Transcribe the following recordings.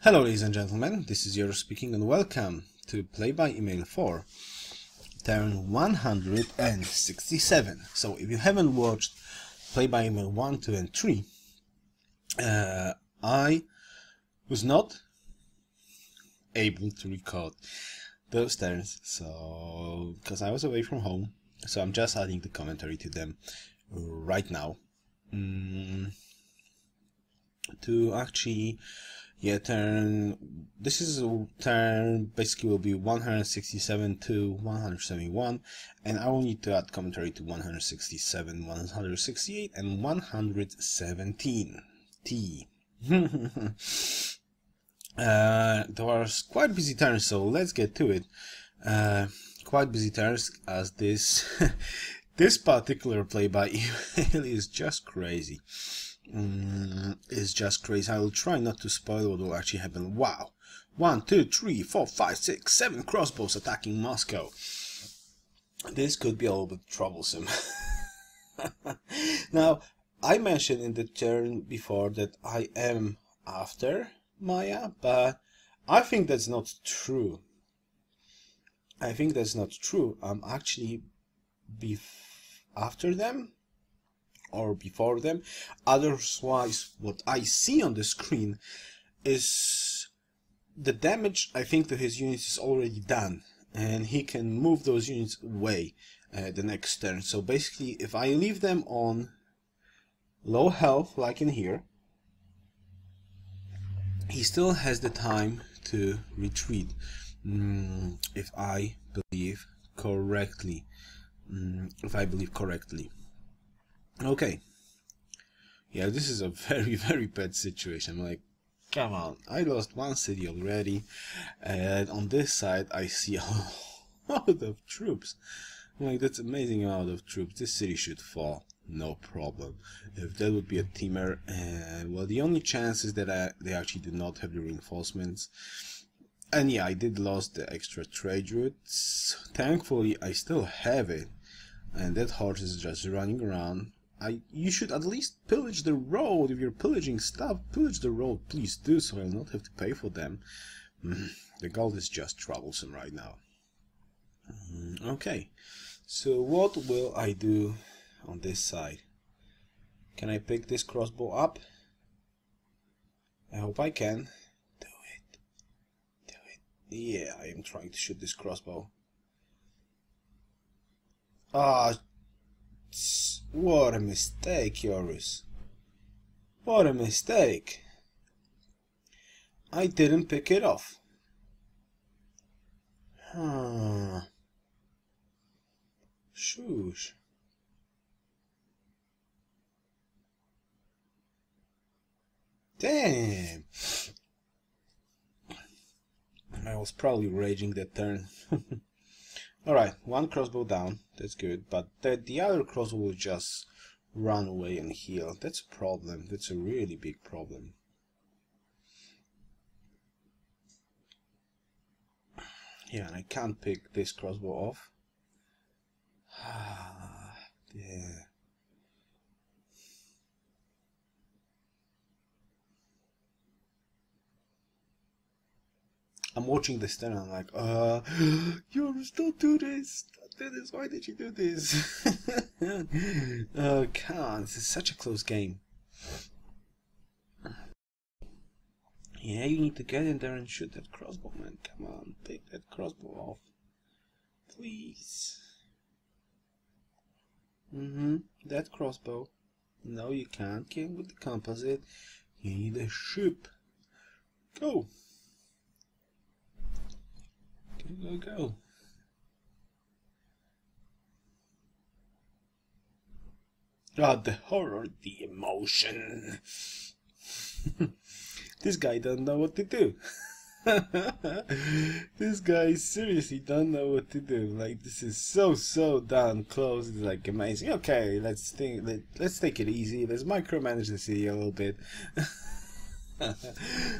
Hello ladies and gentlemen, this is Yoruus speaking and welcome to Play by Email 4, turn 167. So if you haven't watched Play by Email 1, 2 and 3, I was not able to record those turns, so because I was away from home, so I'm just adding the commentary to them right now. To actually this is a turn basically will be 167 to 171, and I will need to add commentary to 167, 168 and 117 T. There was quite busy turns, so let's get to it. Quite busy turns, as this this particular play by email is just crazy. It's just crazy. I will try not to spoil what will actually happen. Wow, 1, 2, 3, 4, 5, 6, 7 crossbows attacking Moscow. This could be a little bit troublesome. Now, I mentioned in the turn before that I am after Maya, but I think that's not true. I'm actually after them or before them. Otherwise, what I see on the screen is the damage I think to his units is already done, and he can move those units away the next turn. So basically, if I leave them on low health like in here, he still has the time to retreat, if I believe correctly. Okay. Yeah, this is a very, very bad situation. I'm like, come on, I lost one city already, and on this side I see a lot of troops. I'm like, that's amazing amount of troops. This city should fall, no problem. If that would be a teamer, well, the only chance is that they actually do not have the reinforcements. And yeah, I did lose the extra trade routes. Thankfully, I still have it, and that horse is just running around. You should at least pillage the road. If you're pillaging stuff, pillage the road, please do, so I'll not have to pay for them. The gold is just troublesome right now. Okay, so what will I do on this side? Can I pick this crossbow up? I hope I can. Do it. Yeah, I am trying to shoot this crossbow. Ah, what a mistake, Yoruus. What a mistake. I didn't pick it off. Shoosh. Damn. I was probably raging that turn. Alright, one crossbow down, that's good, but the other crossbow will just run away and heal. That's a problem, that's a really big problem. Yeah, and I can't pick this crossbow off. Yeah. I'm watching this turn and I'm like, Yoruus, don't do this! Don't do this, why did you do this? Oh, come on, this is such a close game. Yeah, you need to get in there and shoot that crossbow, man. Come on, pick that crossbow off. Please. That crossbow. No, you can't get with the composite. You need a ship. Go! Go. Ah, the horror, the emotion. This guy don't know what to do. This guy seriously don't know what to do. Like, this is so damn close. It's like amazing. Okay, let's take it easy. Let's micromanage the city a little bit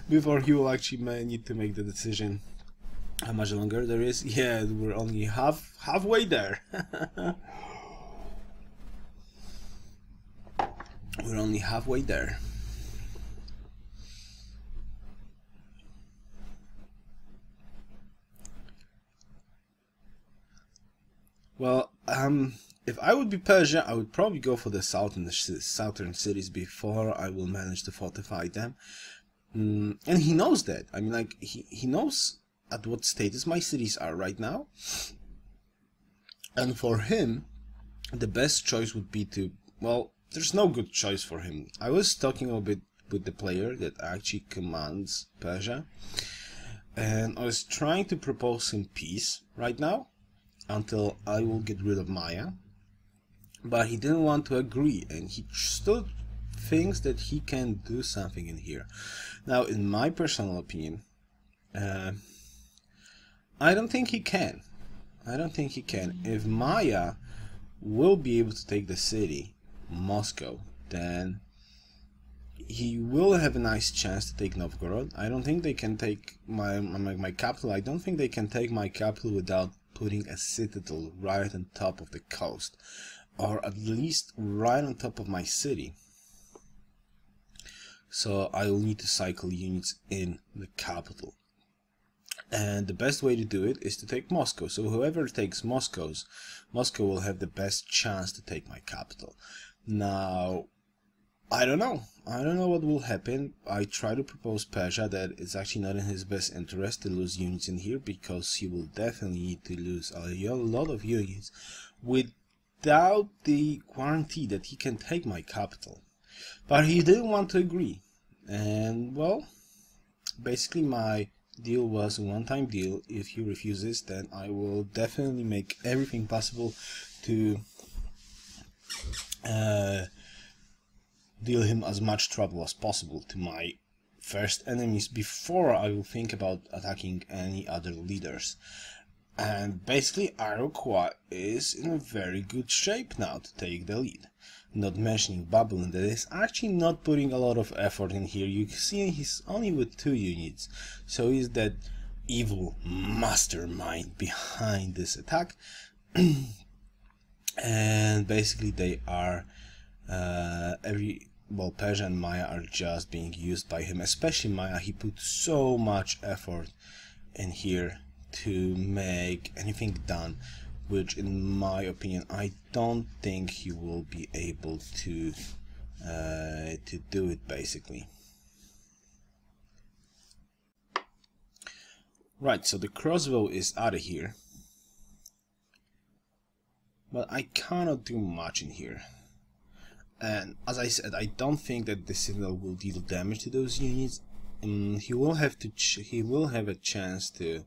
before he will actually need to make the decision. How much longer there is? Yeah, we're only halfway there. We're only halfway there. Well, if I would be Persia, I would probably go for the southern cities before I will manage to fortify them. And he knows that. I mean, like, he knows at what status my cities are right now. And for him, the best choice would be to, well, there's no good choice for him. I was talking a bit with the player that actually commands Persia, and I was trying to propose him peace right now until I will get rid of Maya, but he didn't want to agree, and he still thinks that he can do something in here. Now, in my personal opinion, I don't think he can. I don't think he can. If Maya will be able to take the city, Moscow, then he will have a nice chance to take Novgorod. I don't think they can take my capital. I don't think they can take my capital without putting a citadel right on top of the coast, or at least right on top of my city. So I will need to cycle units in the capital. And the best way to do it is to take Moscow. So whoever takes Moscow will have the best chance to take my capital. Now, I don't know. I don't know what will happen. I try to propose Persia that it's actually not in his best interest to lose units in here, because he will definitely need to lose a lot of units without the guarantee that he can take my capital. But he didn't want to agree. And, well, basically my deal was a one-time deal. If he refuses, then I will definitely make everything possible to deal him as much trouble as possible to my first enemies before I will think about attacking any other leaders. And basically Iroquois is in a very good shape now to take the lead. Not mentioning Babylon, that is actually not putting a lot of effort in here. You see he's only with 2 units, so he's that evil mastermind behind this attack. And basically they are Persia and Maya are just being used by him, especially Maya. He put so much effort in here to make anything done, which in my opinion I don't think he will be able to do it, basically. Right, so the crossbow is out of here, but I cannot do much in here. And as I said, I don't think that the citadel will deal damage to those units. He will have a chance to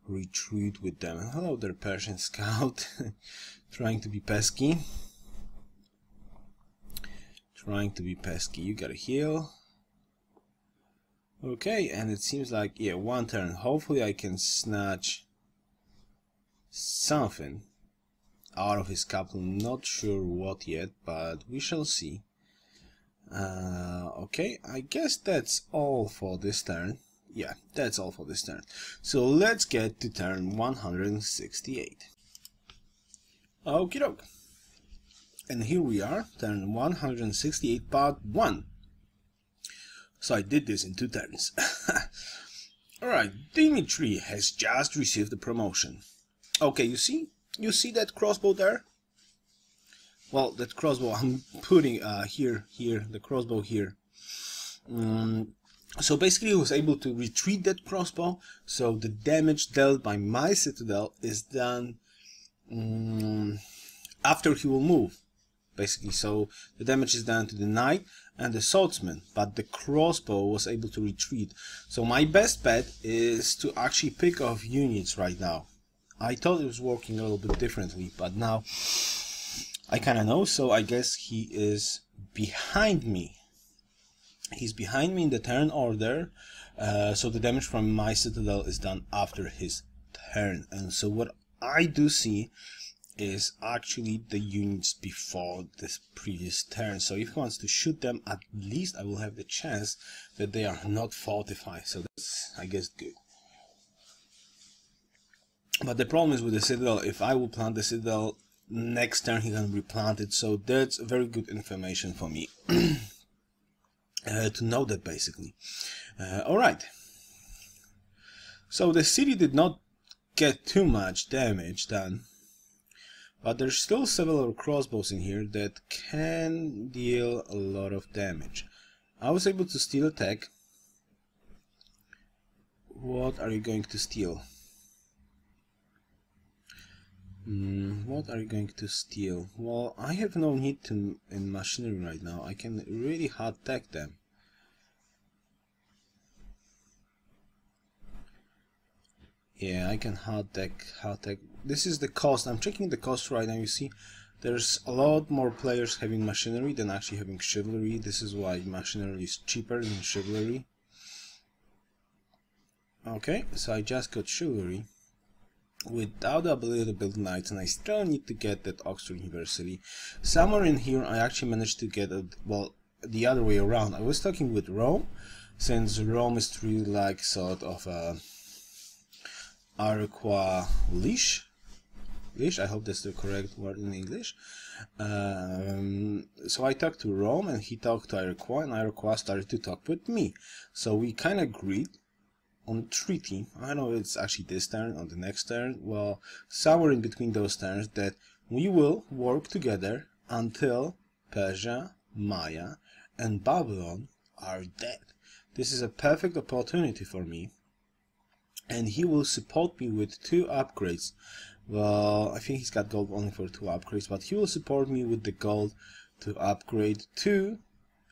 retreat with them. Hello there, Persian scout. Trying to be pesky. You gotta heal. Okay, and it seems like, yeah, one turn. Hopefully I can snatch something out of his capital. Not sure what yet, but we shall see. Okay, I guess that's all for this turn. Yeah, that's all for this turn. So let's get to turn 168. Okie doke. And here we are, turn 168, part 1. So I did this in 2 turns. Alright, Dimitri has just received a promotion. Okay, you see that crossbow there? Well, that crossbow I'm putting here, the crossbow here. So basically he was able to retreat that crossbow, so the damage dealt by my citadel is done after he will move, basically. So the damage is done to the knight and the swordsman, but the crossbow was able to retreat. So my best bet is to actually pick off units right now. I thought it was working a little bit differently, but now I kinda know, so I guess he is behind me. He's behind me in the turn order, so the damage from my citadel is done after his turn. And so what I do see is actually the units before this previous turn. So if he wants to shoot them, at least I will have the chance that they are not fortified. So that's, I guess, good. But the problem is with the citadel, if I will plant the citadel, next turn he can replant it. So that's very good information for me. To know that, basically. Alright, so the city did not get too much damage done, but there's still several crossbows in here that can deal a lot of damage. I was able to steal a tech. What are you going to steal? What are you going to steal? Well, I have no need to in machinery right now. I can really hard tech them. Yeah, I can hard tech. This is the cost. I'm checking the cost right now. You see, there's a lot more players having machinery than actually having chivalry. This is why machinery is cheaper than chivalry. Okay, so I just got chivalry without the ability to build knights, and I still need to get that Oxford University. Somewhere in here I actually managed to get well, the other way around. I was talking with Rome, since Rome is really like sort of a Iroquois leash. I hope that's the correct word in English. So I talked to Rome and he talked to Iroquois, and Iroquois started to talk with me. So we kind of agreed on a treaty. I don't know if it's actually this turn or the next turn. Well, somewhere in between those turns, that we will work together until Persia, Maya, and Babylon are dead. This is a perfect opportunity for me, and he will support me with 2 upgrades. Well, I think he's got gold only for 2 upgrades, but he will support me with the gold to upgrade 2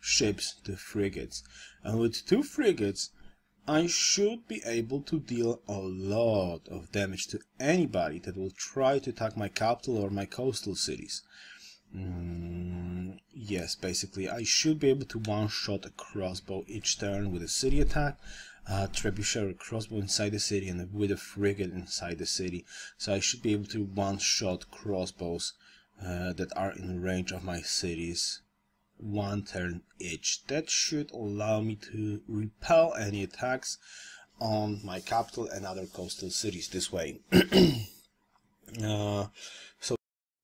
ships to frigates. And with 2 frigates, I should be able to deal a lot of damage to anybody that will try to attack my capital or my coastal cities. Yes, basically, I should be able to one-shot a crossbow each turn with a city attack, trebuchet or crossbow inside the city, and with a frigate inside the city. So I should be able to one-shot crossbows that are in range of my cities 1 turn each. That should allow me to repel any attacks on my capital and other coastal cities this way. So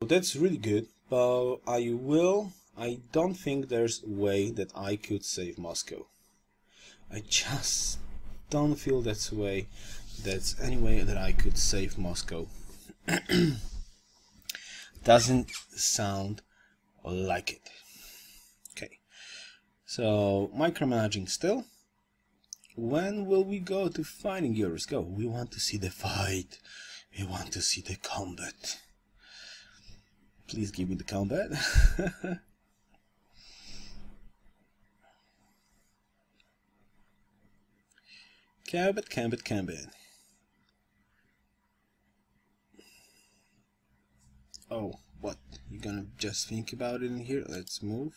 that's really good, but I don't think there's a way that I could save Moscow. I just don't feel that's any way that I could save Moscow. Doesn't sound like it. Okay, so micromanaging still. When will we go to fighting Yoruus? Go. We want to see the fight. We want to see the combat. Please give me the combat. Combat. Oh, what? You're gonna just think about it in here? Let's move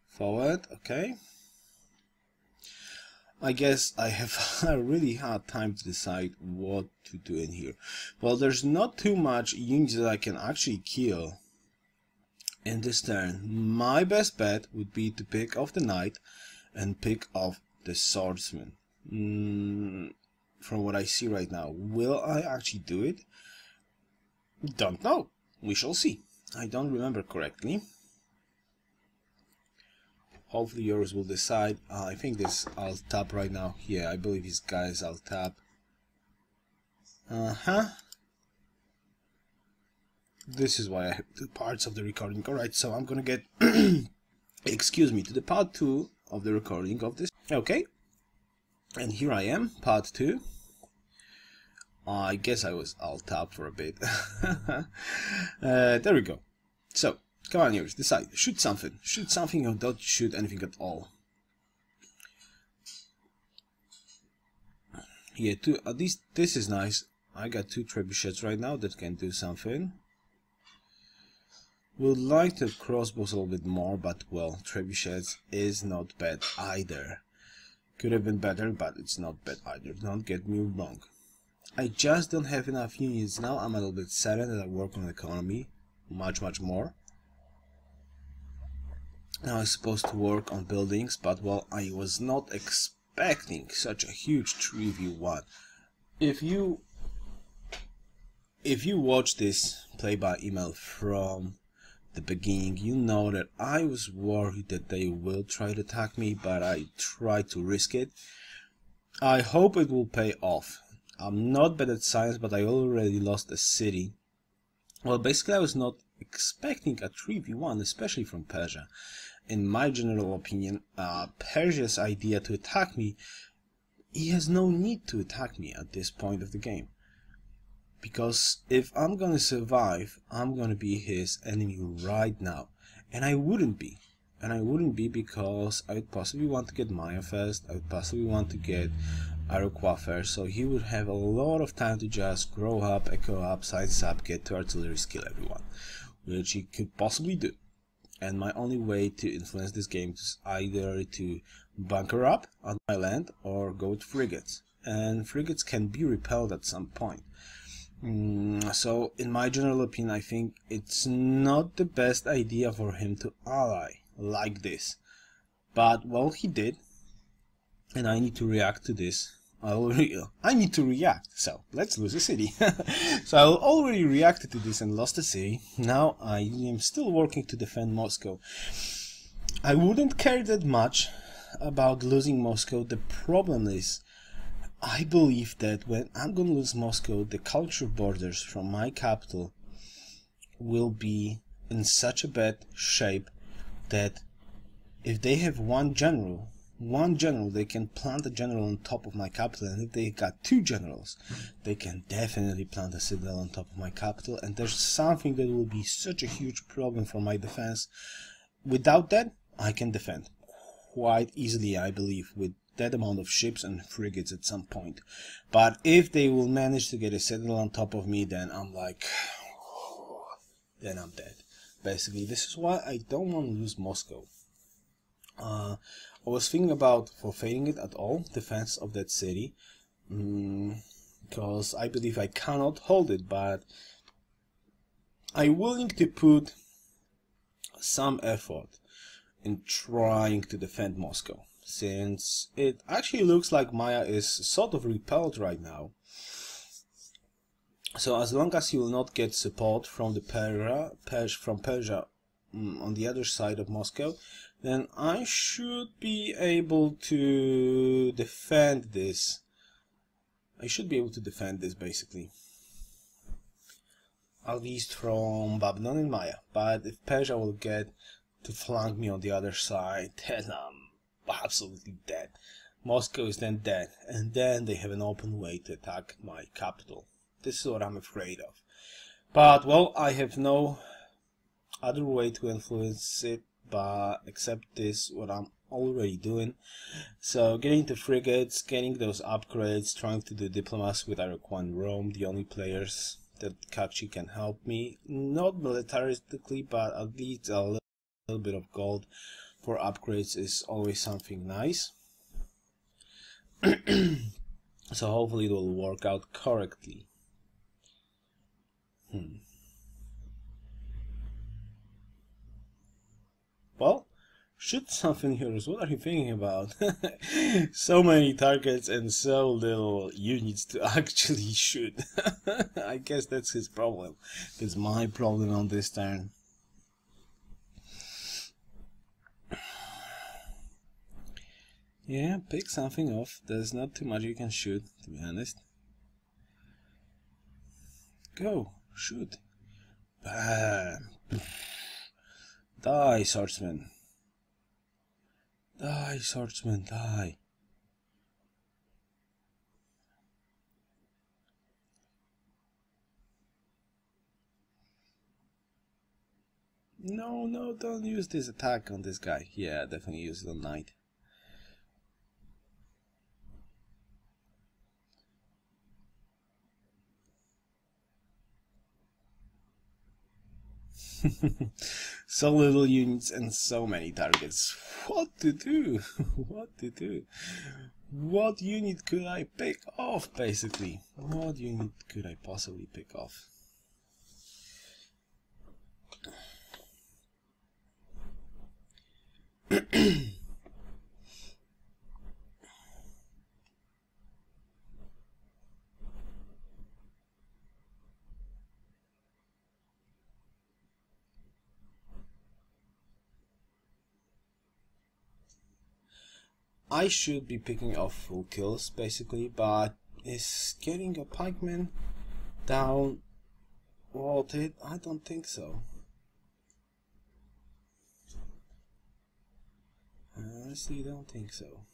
forward. Okay. I guess I have a really hard time to decide what to do in here. Well, there's not too much units that I can actually kill in this turn. My best bet would be to pick off the knight and pick off the swordsman. From what I see right now, will I actually do it? Don't know. We shall see. I don't remember correctly. Hopefully Yoruus will decide. I think this I'll tap right now. Yeah, I believe these guys I'll tap. This is why I have 2 parts of the recording. Alright, so I'm gonna get excuse me, to the part 2 of the recording of this. Okay. And here I am, part 2. I guess I'll tap for a bit. There we go. So, come on, Yoruus, decide. Shoot something. Shoot something or don't shoot anything at all. Yeah, at least this is nice. I got 2 trebuchets right now that can do something. Would like to have crossbows a little bit more, but well, trebuchets is not bad either. Could have been better, but it's not bad either. Don't get me wrong. I just don't have enough units now. I'm a little bit saddened that I work on the economy much more. Now I'm supposed to work on buildings, but well, I was not expecting such a huge 3v1. If you watch this play by email from the beginning, you know that I was worried that they will try to attack me, but I tried to risk it. I hope it will pay off. I'm not bad at science, but I already lost a city Well, basically I was not expecting a 3v1, especially from Persia. In my general opinion, Persia's idea to attack me, he has no need to attack me at this point of the game. Because if I'm gonna survive, I'm gonna be his enemy right now. And I wouldn't be. And I wouldn't be because I would possibly want to get Maya first, I would possibly want to get Iroquois first, so he would have a lot of time to just grow up, echo up, size up, get to artillery skill everyone, which he could possibly do. And my only way to influence this game is either to bunker up on my land or go with frigates. And frigates can be repelled at some point. So in my general opinion, I think it's not the best idea for him to ally like this. But well, he did, and I need to react to this. I need to react, so let's lose a city. So I already reacted to this and lost a city. Now I am still working to defend Moscow. I wouldn't care that much about losing Moscow. The problem is, I believe that when I'm gonna lose Moscow, the culture borders from my capital will be in such a bad shape that if they have one general, they can plant a general on top of my capital, and if they got two generals, they can definitely plant a citadel on top of my capital, and there's something that will be such a huge problem for my defense. Without that, I can defend quite easily, I believe, with that amount of ships and frigates at some point. But if they will manage to get a citadel on top of me, then I'm like, then I'm dead. Basically, this is why I don't want to lose Moscow. I was thinking about forfeiting it at all, defense of that city, because I believe I cannot hold it, but I'm willing to put some effort in trying to defend Moscow, since it actually looks like Maya is sort of repelled right now. So as long as he will not get support from the Persia on the other side of Moscow, then I should be able to defend this. Basically. At least from Babylon and Maya. But if Persia will get to flank me on the other side, then I'm absolutely dead. Moscow is then dead, and then they have an open way to attack my capital. This is what I'm afraid of. But, well, I have no other way to influence it but except this, what I'm already doing. So getting the frigates, getting those upgrades, trying to do diplomacy with Iroquois and Rome, the only players that Kachi can help me, not militaristically, but at least a little bit of gold for upgrades is always something nice. So hopefully it will work out correctly. Well, shoot something, Yoruus. What are you thinking about? So many targets and so little units to actually shoot. I guess that's his problem. It's my problem on this turn. Yeah, pick something off. There's not too much you can shoot, to be honest. Go, shoot. Bam. Die, swordsman. Die, swordsman, die. No, don't use this attack on this guy. Yeah, definitely use it on knight. So little units and so many targets. What to do? What to do? What unit could I pick off, basically? What unit could I possibly pick off? I should be picking off full kills, basically, but is getting a pikeman down vaulted? I don't think so. I honestly don't think so.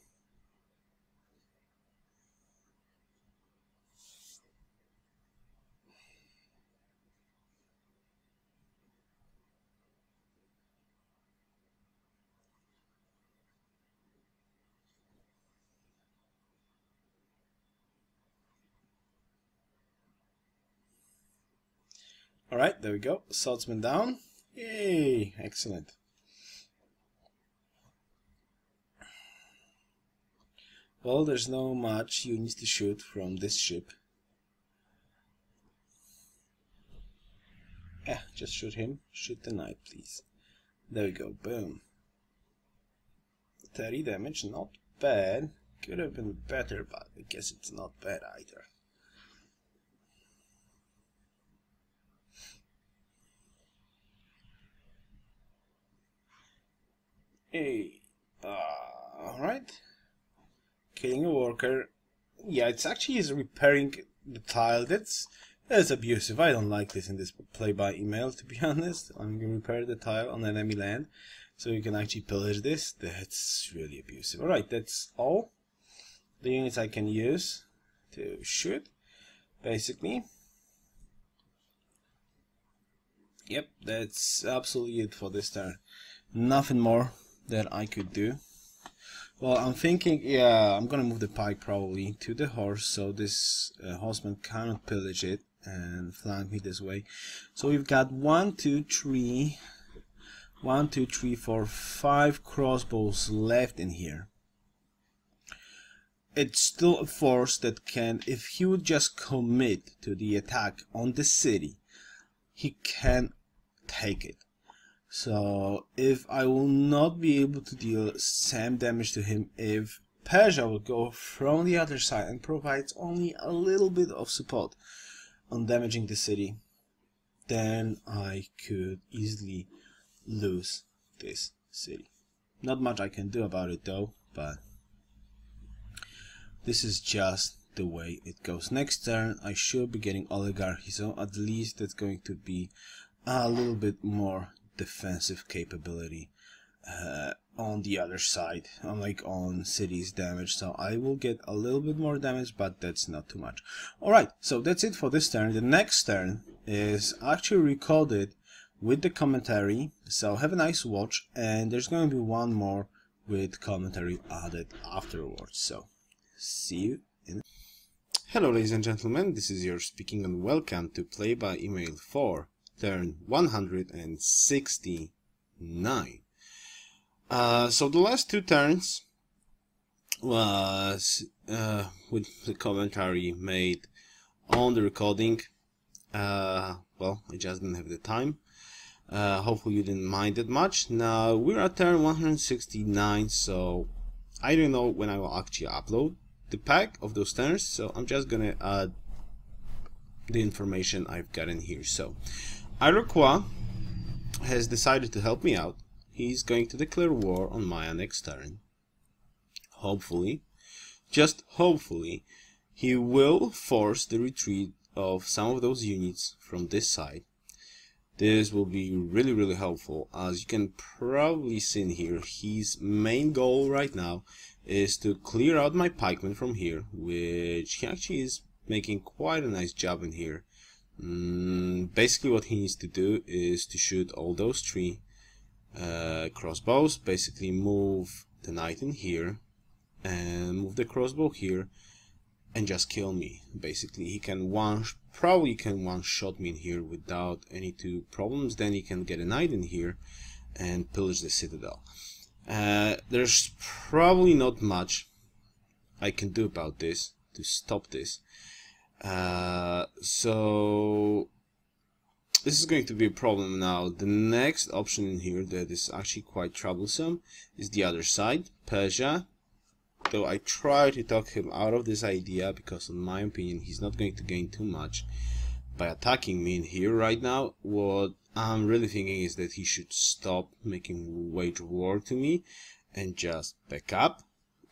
Alright, there we go. Swordsman down. Yay! Excellent. Well, there's no much units to shoot from this ship. Yeah, just shoot him. Shoot the knight, please. There we go. Boom. 30 damage, not bad. Could have been better, but I guess it's not bad either. Hey, alright. Killing a worker. Yeah, it's actually is repairing the tile. That's abusive. I don't like this in this play by email, to be honest. I'm gonna repair the tile on enemy land, so you can actually pillage this. That's really abusive. Alright, that's all the units I can use to shoot, basically. Yep, that's absolutely it for this turn. Nothing more that I could do. Well, I'm thinking, yeah, I'm gonna move the pike probably to the horse, so this horseman cannot pillage it and flank me this way. So we've got 1, 2, 3, 1, 2, 3, 4, 5 crossbows left in here. It's still a force that can, if he would just commit to the attack on the city, he can take it. So if I will not be able to deal same damage to him, if Persia will go from the other side and provides only a little bit of support on damaging the city, then I could easily lose this city. Not much I can do about it though, but this is just the way it goes. Next turn I should be getting oligarchy, so at least that's going to be a little bit more defensive capability on the other side, unlike on cities damage. So I will get a little bit more damage, but that's not too much. Alright, so that's it for this turn. The next turn is actually recorded with the commentary, so have a nice watch, and there's going to be one more with commentary added afterwards. So see you in. Hello ladies and gentlemen, this is Yoruus speaking, and welcome to Play by Email 4. Turn 169. So the last two turns was with the commentary made on the recording. Well, I just didn't have the time. Hopefully you didn't mind it much. Now we're at turn 169, so I don't know when I will actually upload the pack of those turns, so I'm just gonna add the information I've got in here. So Yoruus has decided to help me out. He's going to declare war on Maya next turn. Hopefully, just hopefully, he will force the retreat of some of those units from this side. This will be really helpful. As you can probably see in here, his main goal right now is to clear out my pikemen from here, which he actually is making quite a nice job in here. Basically what he needs to do is to shoot all those three crossbows, basically move the knight in here and move the crossbow here and just kill me. Basically he can probably one-shot me in here without any two problems. Then he can get a knight in here and pillage the citadel. There's probably not much I can do about this to stop this. So this is going to be a problem now. The next option in here that is actually quite troublesome is the other side, Persia. Though I try to talk him out of this idea, because in my opinion he's not going to gain too much by attacking me in here right now. What I'm really thinking is that he should stop making wage war to me and just back up,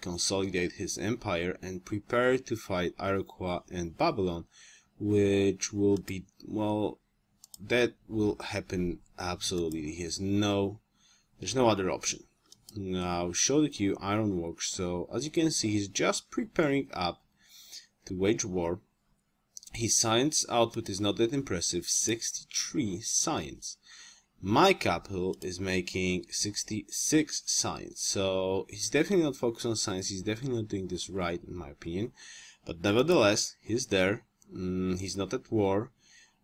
consolidate his empire, and prepare to fight Yoruus and Babylon, which will be, well, that will happen absolutely. There's no other option. Now show the queue ironworks. So as you can see, he's just preparing up to wage war. His science output is not that impressive, 63 science. My capital is making 66 science, so he's definitely not focused on science. He's definitely not doing this right, in my opinion. But nevertheless, he's there. He's not at war.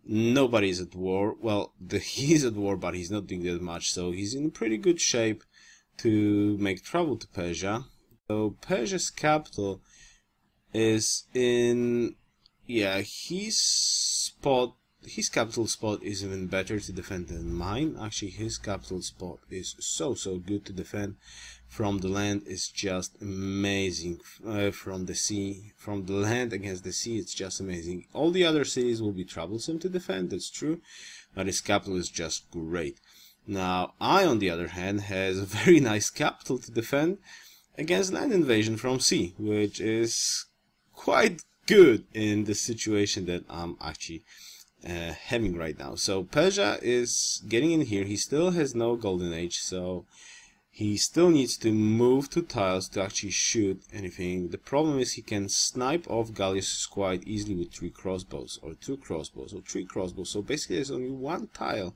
Nobody is at war. Well, he's at war, but he's not doing that much, so he's in pretty good shape to make trouble to Persia. So Persia's capital is in, yeah, his capital spot is even better to defend than mine. Actually, his capital spot is so good to defend. From the land is just amazing. From the sea, from the land against the sea, it's just amazing. All the other cities will be troublesome to defend, that's true, but his capital is just great. Now, I, on the other hand, has a very nice capital to defend against land invasion from sea, which is quite good in the situation that I'm actually having right now. So Persia is getting in here. He still has no golden age, so he still needs to move 2 tiles to actually shoot anything. The problem is he can snipe off Gallius quite easily with 3 crossbows, or 2 crossbows, or 3 crossbows. So basically there's only 1 tile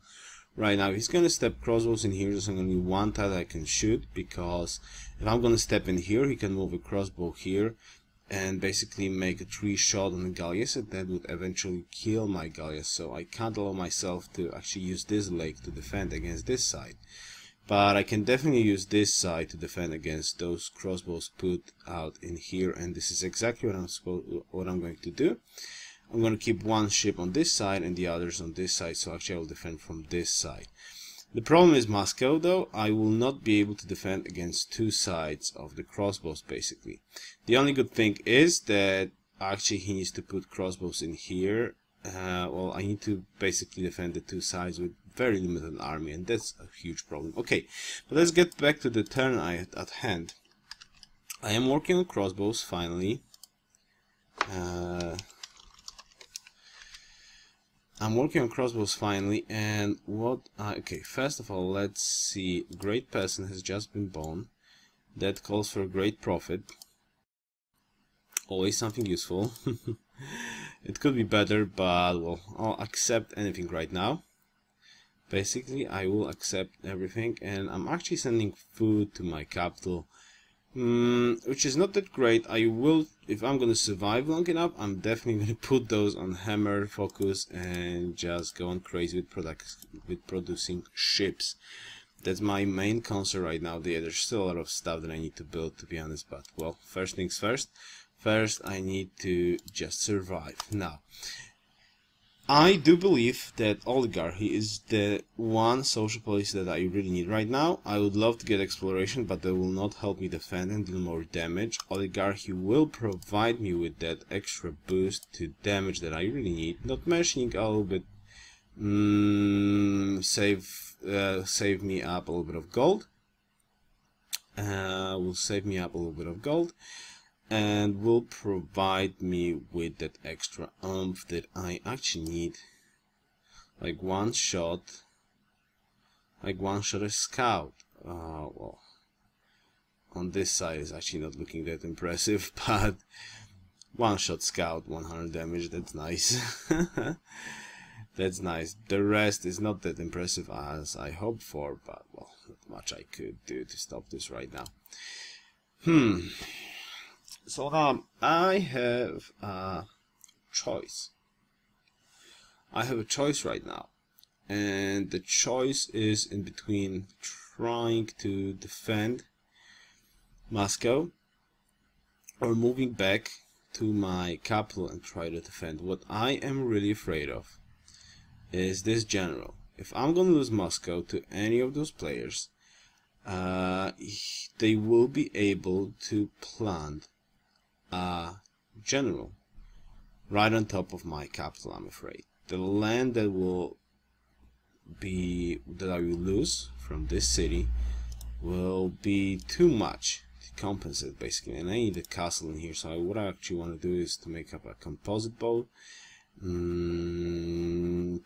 right now. He's gonna step crossbows in here. There's only 1 tile I can shoot, because if I'm gonna step in here, he can move a crossbow here and basically make a 3 shot on the Gallius, and that would eventually kill my Gallius. So I can't allow myself to actually use this lake to defend against this side. But I can definitely use this side to defend against those crossbows put out in here, and this is exactly what I'm going to do. I'm going to keep 1 ship on this side and the others on this side, so actually I will defend from this side. The problem is Moscow, though. I will not be able to defend against 2 sides of the crossbows, basically. The only good thing is that actually he needs to put crossbows in here. Well, I need to basically defend the 2 sides with very limited army, and that's a huge problem. Okay, but let's get back to the turn at hand. I am working on crossbows, finally. I'm working on crossbows finally, and okay, first of all, let's see. Great person has just been born. That calls for great profit. Always something useful. It could be better, but well, I'll accept anything right now. Basically, I will accept everything, and I'm actually sending food to my capital. Which is not that great. I will, if I'm gonna survive long enough, I'm definitely gonna put those on hammer focus and just go on crazy with producing ships. That's my main concern right now. There's still a lot of stuff that I need to build, to be honest, but well, first things first. First, I need to just survive. Now, I do believe that oligarchy is the one social policy that I really need right now. I would love to get exploration, but that will not help me defend and deal more damage. Oligarchy will provide me with that extra boost to damage that I really need. Not mentioning a little bit, save me up a little bit of gold. Will save me up a little bit of gold. And will provide me with that extra oomph that I actually need. Like one shot a scout. Well, on this side is actually not looking that impressive, but 1 shot scout, 100 damage, that's nice. That's nice. The rest is not that impressive as I hoped for, but well, not much I could do to stop this right now. So now I have a choice. I have a choice right now, and the choice is in between trying to defend Moscow or moving back to my capital and try to defend. What I am really afraid of is this general. If I'm gonna lose Moscow to any of those players, they will be able to plant a general right on top of my capital, I'm afraid. The land that I will lose from this city will be too much to compensate, basically, and I need a castle in here. So what I actually want to do is to make up a composite bow,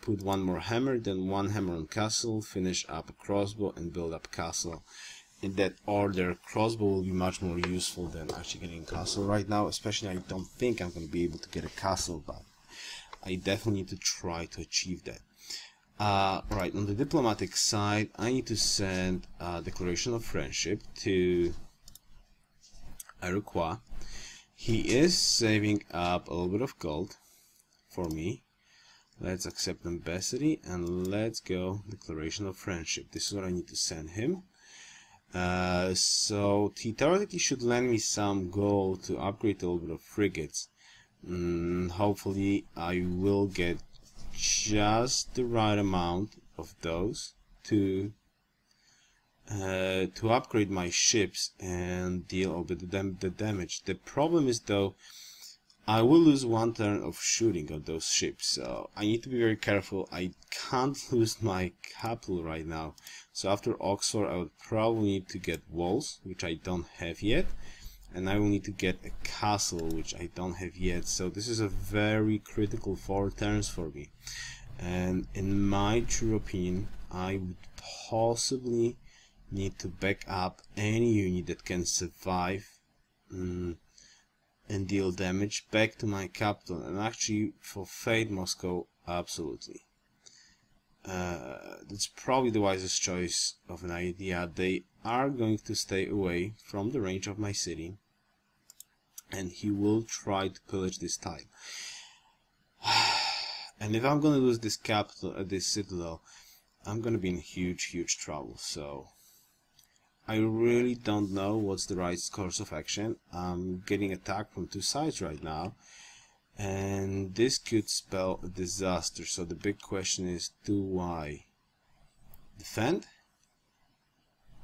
put one more hammer, then one hammer on castle, finish up a crossbow, and build up castle. In that order, crossbow will be much more useful than actually getting a castle right now, especially I don't think I'm going to be able to get a castle, but I definitely need to try to achieve that. Right, on the diplomatic side, I need to send a declaration of friendship to Yoruus. He is saving up a little bit of gold for me. Let's accept ambassador and let's go declaration of friendship. This is what I need to send him. So he theoretically should lend me some gold to upgrade a little bit of frigates. Hopefully I will get just the right amount of those to upgrade my ships and deal with the damage. The problem is though, I will lose one turn of shooting on those ships, so I need to be very careful. I can't lose my capital right now. So after Oxford I would probably need to get walls, which I don't have yet, and I will need to get a castle, which I don't have yet. So this is a very critical 4 turns for me, and in my true opinion I would possibly need to back up any unit that can survive and deal damage back to my capital, and actually for Fate Moscow, absolutely. That's probably the wisest choice of an idea. They are going to stay away from the range of my city, and he will try to pillage this time. And if I'm gonna lose this capital, this citadel, I'm gonna be in huge trouble. So I really don't know what's the right course of action. I'm getting attacked from 2 sides right now, and this could spell a disaster. So the big question is, do I defend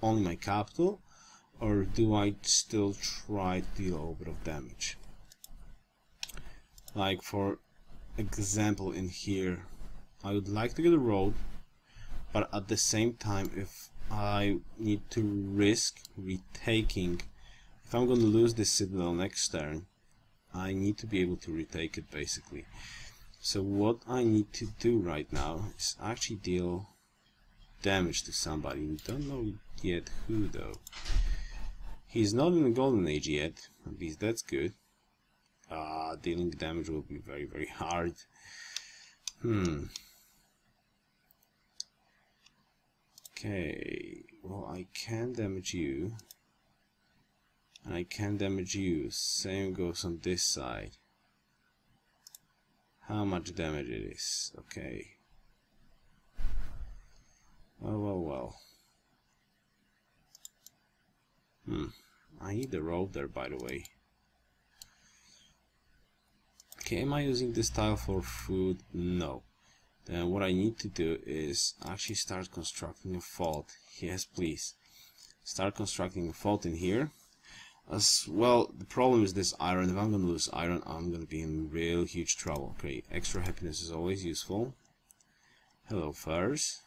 only my capital, or do I still try to deal a little bit of damage? Like for example in here, I would like to get a road, but at the same time, if I need to risk retaking, if I'm going to lose this citadel next turn, I need to be able to retake it basically. So what I need to do right now is actually deal damage to somebody. We don't know yet who though. He's not in the golden age yet, at least that's good. Dealing damage will be very hard. Okay, well I can damage you, and I can damage you. Same goes on this side. How much damage it is? Okay. Well. I need a road there, by the way. Okay, am I using this tile for food? No. Then what I need to do is actually start constructing a fort. Yes, please. Start constructing a fort in here. As well, the problem is this iron. If I'm going to lose iron, I'm going to be in real huge trouble. Okay, extra happiness is always useful. Hello, furs.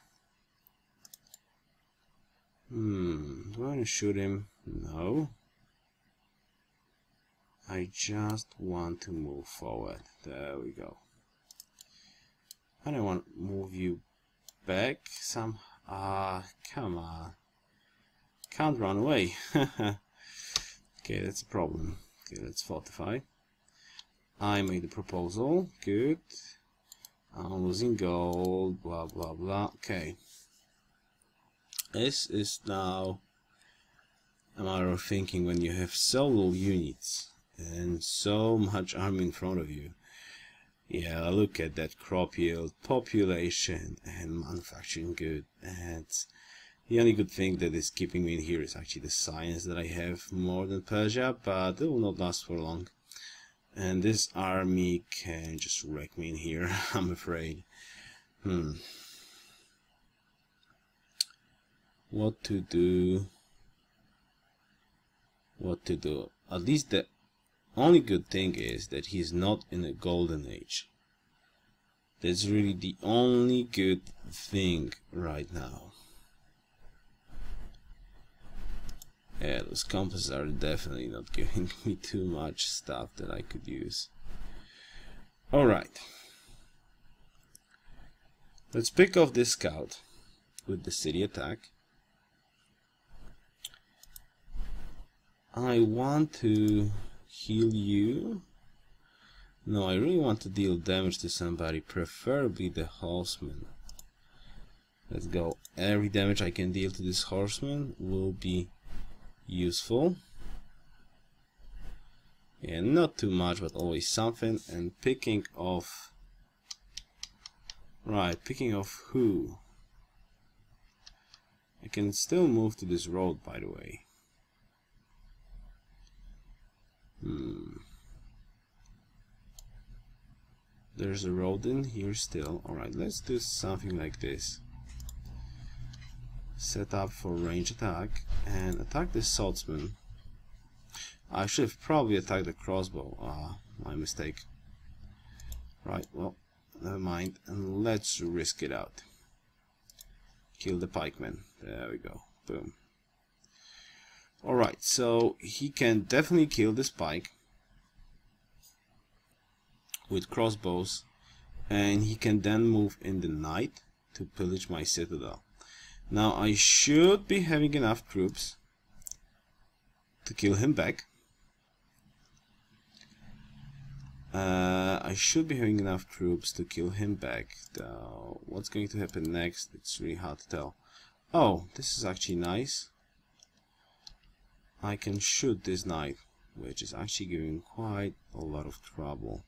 Do I want to shoot him? No. I just want to move forward. There we go. And I want to move you back some. Come on. Can't run away. Okay, that's a problem. Okay, let's fortify. I made a proposal. Good. I'm losing gold. Blah blah blah. Okay. This is now a matter of thinking when you have so little units and so much army in front of you. Yeah, look at that crop yield, population, and manufacturing good. And the only good thing that is keeping me in here is actually the science that I have more than Persia, but it will not last for long. And this army can just wreck me in here, I'm afraid. What to do? What to do? At least the only good thing is that he's not in a golden age. That's really the only good thing right now. Yeah, those compasses are definitely not giving me too much stuff that I could use. Alright. Let's pick off this scout with the city attack. I want to heal you. No, I really want to deal damage to somebody, preferably the horseman. Let's go. Every damage I can deal to this horseman will be useful. Yeah, not too much, but always something. And picking off... Right, picking off who? I can still move to this road, by the way. There's a road in here still. Alright, let's do something like this. Set up for range attack and attack the swordsman. I should have probably attacked the crossbow. My mistake. Right, well, never mind. And let's risk it out. Kill the pikeman. There we go. Boom. Alright, so he can definitely kill this pike with crossbows, and he can then move in the night to pillage my citadel. Now I should be having enough troops to kill him back. I should be having enough troops to kill him back. Though, what's going to happen next? It's really hard to tell. Oh, this is actually nice. I can shoot this knight, which is actually giving quite a lot of trouble.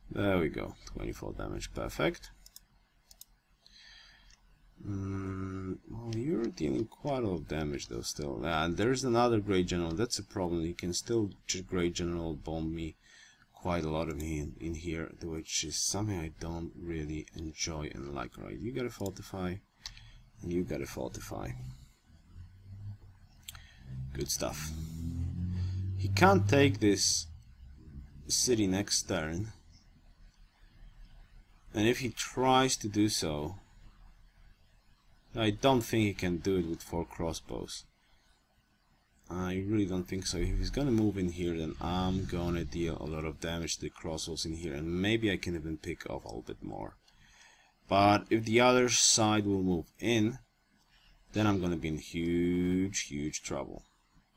There we go, 24 damage, perfect. Well, you're dealing quite a lot of damage though still. And there's another great general, that's a problem. He can still great general bomb me quite a lot of in here, which is something I don't really enjoy and like. Right, you gotta fortify, and you gotta fortify. Good stuff. He can't take this city next turn, and if he tries to do so, I don't think he can do it with 4 crossbows. I really don't think so. If he's gonna move in here, then I'm gonna deal a lot of damage to the crossbows in here, and maybe I can even pick off a little bit more. But if the other side will move in, then I'm gonna be in huge trouble.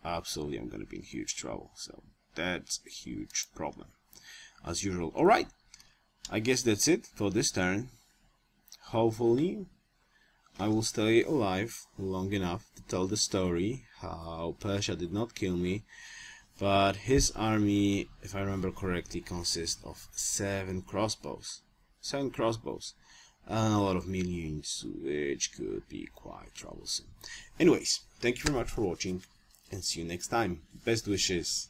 Absolutely, I'm gonna be in huge trouble. So that's a huge problem, as usual. Alright, I guess that's it for this turn. Hopefully I will stay alive long enough to tell the story how Persia did not kill me, but his army, if I remember correctly, consists of 7 crossbows. 7 crossbows and a lot of millions, which could be quite troublesome. Anyways, thank you very much for watching, and see you next time. Best wishes.